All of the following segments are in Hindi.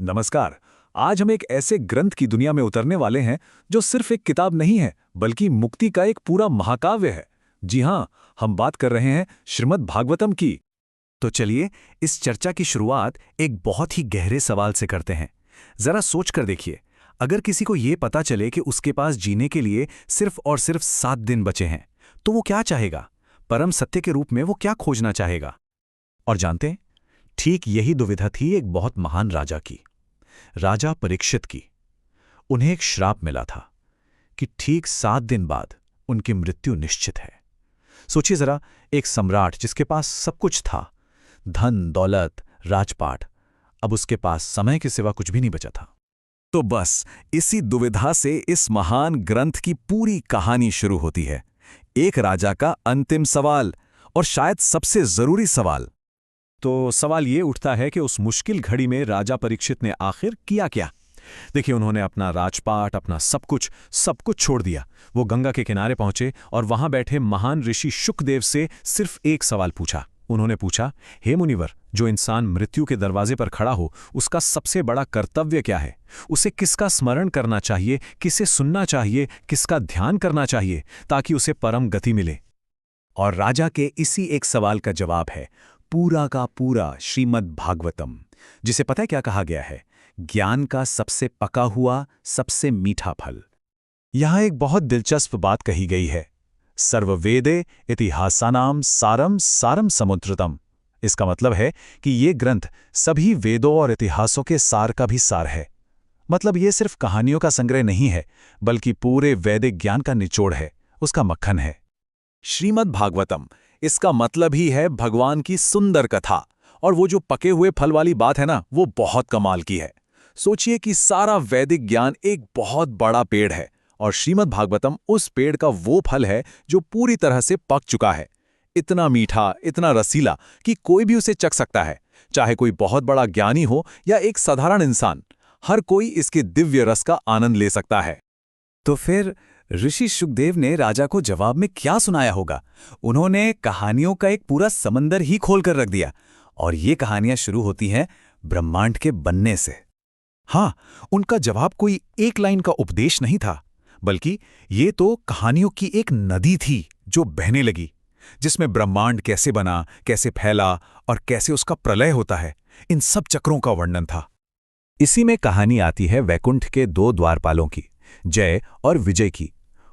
नमस्कार। आज हम एक ऐसे ग्रंथ की दुनिया में उतरने वाले हैं जो सिर्फ एक किताब नहीं है बल्कि मुक्ति का एक पूरा महाकाव्य है। जी हाँ, हम बात कर रहे हैं श्रीमद् भागवतम की। तो चलिए इस चर्चा की शुरुआत एक बहुत ही गहरे सवाल से करते हैं। जरा सोच कर देखिए, अगर किसी को ये पता चले कि उसके पास जीने के लिए सिर्फ और सिर्फ 7 दिन बचे हैं, तो वो क्या चाहेगा? परम सत्य के रूप में वो क्या खोजना चाहेगा? और जानते हैं, ठीक यही दुविधा थी एक बहुत महान राजा की, राजा परीक्षित की। उन्हें एक श्राप मिला था कि ठीक 7 दिन बाद उनकी मृत्यु निश्चित है। सोचिए जरा, एक सम्राट जिसके पास सब कुछ था, धन दौलत राजपाट, अब उसके पास समय के सिवा कुछ भी नहीं बचा था। तो बस इसी दुविधा से इस महान ग्रंथ की पूरी कहानी शुरू होती है। एक राजा का अंतिम सवाल, और शायद सबसे जरूरी सवाल। तो सवाल ये उठता है कि उस मुश्किल घड़ी में राजा परीक्षित ने आखिर किया क्या? देखिए, उन्होंने अपना राजपाट, अपना सब कुछ छोड़ दिया। वो गंगा के किनारे पहुंचे और वहां बैठे महान ऋषि शुकदेव से सिर्फ एक सवाल पूछा। उन्होंने पूछा, हे मुनिवर, जो इंसान मृत्यु के दरवाजे पर खड़ा हो, उसका सबसे बड़ा कर्तव्य क्या है? उसे किसका स्मरण करना चाहिए, किसे सुनना चाहिए, किसका ध्यान करना चाहिए, ताकि उसे परम गति मिले? और राजा के इसी एक सवाल का जवाब है पूरा का पूरा श्रीमद् भागवतम, जिसे पता है क्या कहा गया है? ज्ञान का सबसे पका हुआ, सबसे मीठा फल। यहां एक बहुत दिलचस्प बात कही गई है, सर्ववेदे इतिहासानाम सारम सारम समुद्रतम। इसका मतलब है कि ये ग्रंथ सभी वेदों और इतिहासों के सार का भी सार है। मतलब ये सिर्फ कहानियों का संग्रह नहीं है, बल्कि पूरे वैदिक ज्ञान का निचोड़ है, उसका मक्खन है। श्रीमद् भागवतम, इसका मतलब ही है भगवान की सुंदर कथा। और वो जो पके हुए फल वाली बात है ना, वो बहुत कमाल की है। सोचिए कि सारा वैदिक ज्ञान एक बहुत बड़ा पेड़ है, और श्रीमद् भागवतम उस पेड़ का वो फल है जो पूरी तरह से पक चुका है। इतना मीठा, इतना रसीला कि कोई भी उसे चख सकता है, चाहे कोई बहुत बड़ा ज्ञानी हो या एक साधारण इंसान। हर कोई इसके दिव्य रस का आनंद ले सकता है। तो फिर ऋषि शुकदेव ने राजा को जवाब में क्या सुनाया होगा? उन्होंने कहानियों का एक पूरा समंदर ही खोलकर रख दिया, और ये कहानियां शुरू होती हैं ब्रह्मांड के बनने से। हाँ, उनका जवाब कोई एक लाइन का उपदेश नहीं था, बल्कि ये तो कहानियों की एक नदी थी जो बहने लगी, जिसमें ब्रह्मांड कैसे बना, कैसे फैला और कैसे उसका प्रलय होता है, इन सब चक्रों का वर्णन था। इसी में कहानी आती है वैकुंठ के 2 द्वारपालों की, जय और विजय की।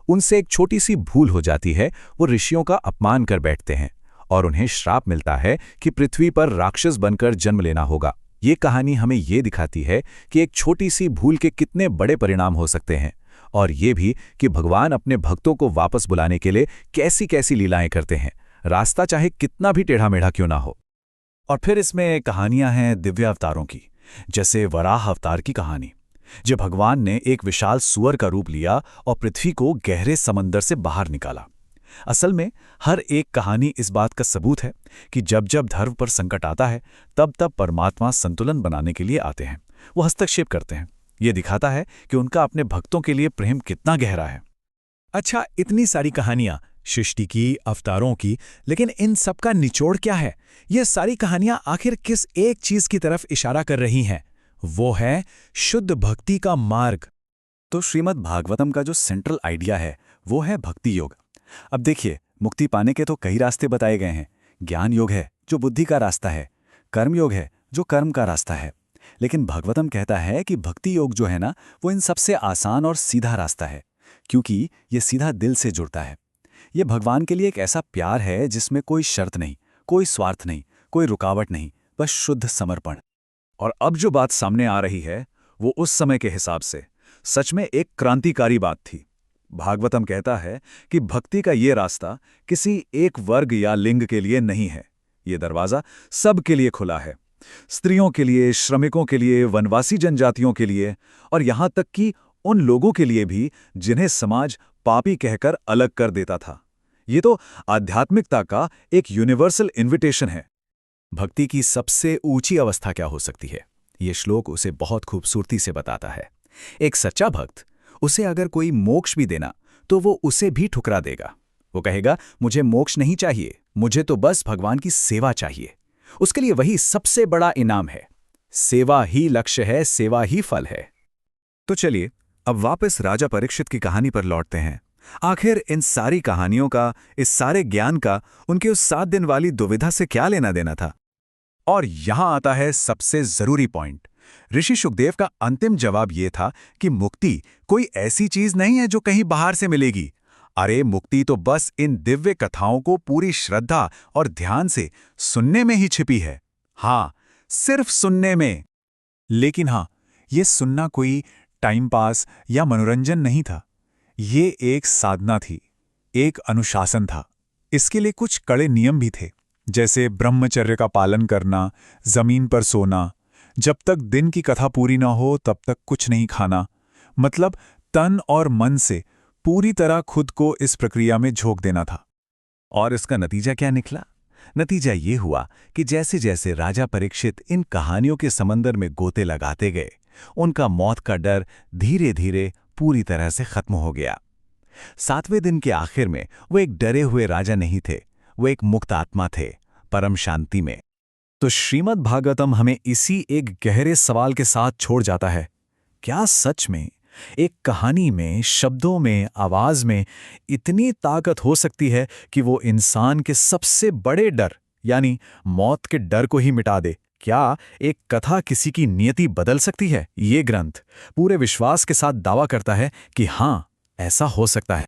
उनसे एक छोटी सी भूल हो जाती है, वो ऋषियों का अपमान कर बैठते हैं और उन्हें श्राप मिलता है कि पृथ्वी पर राक्षस बनकर जन्म लेना होगा। ये कहानी हमें ये दिखाती है कि एक छोटी सी भूल के कितने बड़े परिणाम हो सकते हैं, और ये भी कि भगवान अपने भक्तों को वापस बुलाने के लिए कैसी कैसी लीलाएं करते हैं, रास्ता चाहे कितना भी टेढ़ा मेढ़ा क्यों ना हो। और फिर इसमें कहानियां हैं दिव्य अवतारों की, जैसे वराह अवतार की कहानी, जब भगवान ने एक विशाल सूअर का रूप लिया और पृथ्वी को गहरे समंदर से बाहर निकाला। असल में हर एक कहानी इस बात का सबूत है कि जब जब धर्म पर संकट आता है, तब तब परमात्मा संतुलन बनाने के लिए आते हैं। वो हस्तक्षेप करते हैं। ये दिखाता है कि उनका अपने भक्तों के लिए प्रेम कितना गहरा है। अच्छा, इतनी सारी कहानियां सृष्टि की, अवतारों की, लेकिन इन सब का निचोड़ क्या है? ये सारी कहानियां आखिर किस एक चीज की तरफ इशारा कर रही हैं? वो है शुद्ध भक्ति का मार्ग। तो श्रीमद् भागवतम का जो सेंट्रल आइडिया है, वो है भक्ति योग। अब देखिए, मुक्ति पाने के तो कई रास्ते बताए गए हैं। ज्ञान योग है जो बुद्धि का रास्ता है, कर्म योग है जो कर्म का रास्ता है, लेकिन भागवतम कहता है कि भक्ति योग जो है ना, वो इन सबसे आसान और सीधा रास्ता है, क्योंकि ये सीधा दिल से जुड़ता है। ये भगवान के लिए एक ऐसा प्यार है जिसमें कोई शर्त नहीं, कोई स्वार्थ नहीं, कोई रुकावट नहीं, बस शुद्ध समर्पण। और अब जो बात सामने आ रही है, वो उस समय के हिसाब से सच में एक क्रांतिकारी बात थी। भागवतम कहता है कि भक्ति का ये रास्ता किसी एक वर्ग या लिंग के लिए नहीं है। ये दरवाज़ा सब के लिए खुला है, स्त्रियों के लिए, श्रमिकों के लिए, वनवासी जनजातियों के लिए, और यहां तक कि उन लोगों के लिए भी जिन्हें समाज पापी कहकर अलग कर देता था। ये तो आध्यात्मिकता का एक यूनिवर्सल इन्विटेशन है। भक्ति की सबसे ऊंची अवस्था क्या हो सकती है? ये श्लोक उसे बहुत खूबसूरती से बताता है। एक सच्चा भक्त, उसे अगर कोई मोक्ष भी देना, तो वो उसे भी ठुकरा देगा। वो कहेगा, मुझे मोक्ष नहीं चाहिए, मुझे तो बस भगवान की सेवा चाहिए। उसके लिए वही सबसे बड़ा इनाम है। सेवा ही लक्ष्य है, सेवा ही फल है। तो चलिए अब वापस राजा परीक्षित की कहानी पर लौटते हैं। आखिर इन सारी कहानियों का, इस सारे ज्ञान का उनके उस 7 दिन वाली दुविधा से क्या लेना देना था? और यहां आता है सबसे जरूरी पॉइंट। ऋषि शुकदेव का अंतिम जवाब यह था कि मुक्ति कोई ऐसी चीज नहीं है जो कहीं बाहर से मिलेगी। अरे मुक्ति तो बस इन दिव्य कथाओं को पूरी श्रद्धा और ध्यान से सुनने में ही छिपी है। हाँ, सिर्फ सुनने में। लेकिन हाँ, ये सुनना कोई टाइम पास या मनोरंजन नहीं था। ये एक साधना थी, एक अनुशासन था। इसके लिए कुछ कड़े नियम भी थे, जैसे ब्रह्मचर्य का पालन करना, जमीन पर सोना, जब तक दिन की कथा पूरी ना हो तब तक कुछ नहीं खाना। मतलब तन और मन से पूरी तरह खुद को इस प्रक्रिया में झोंक देना था। और इसका नतीजा क्या निकला? नतीजा ये हुआ कि जैसे जैसे राजा परीक्षित इन कहानियों के समंदर में गोते लगाते गए, उनका मौत का डर धीरे धीरे पूरी तरह से खत्म हो गया। 7वें दिन के आखिर में वो एक डरे हुए राजा नहीं थे, वो एक मुक्त आत्मा थे, परम शांति में। तो श्रीमद् भागवतम हमें इसी एक गहरे सवाल के साथ छोड़ जाता है। क्या सच में एक कहानी में, शब्दों में, आवाज में इतनी ताकत हो सकती है कि वो इंसान के सबसे बड़े डर यानी मौत के डर को ही मिटा दे? क्या एक कथा किसी की नियति बदल सकती है? ये ग्रंथ पूरे विश्वास के साथ दावा करता है कि हाँ, ऐसा हो सकता है।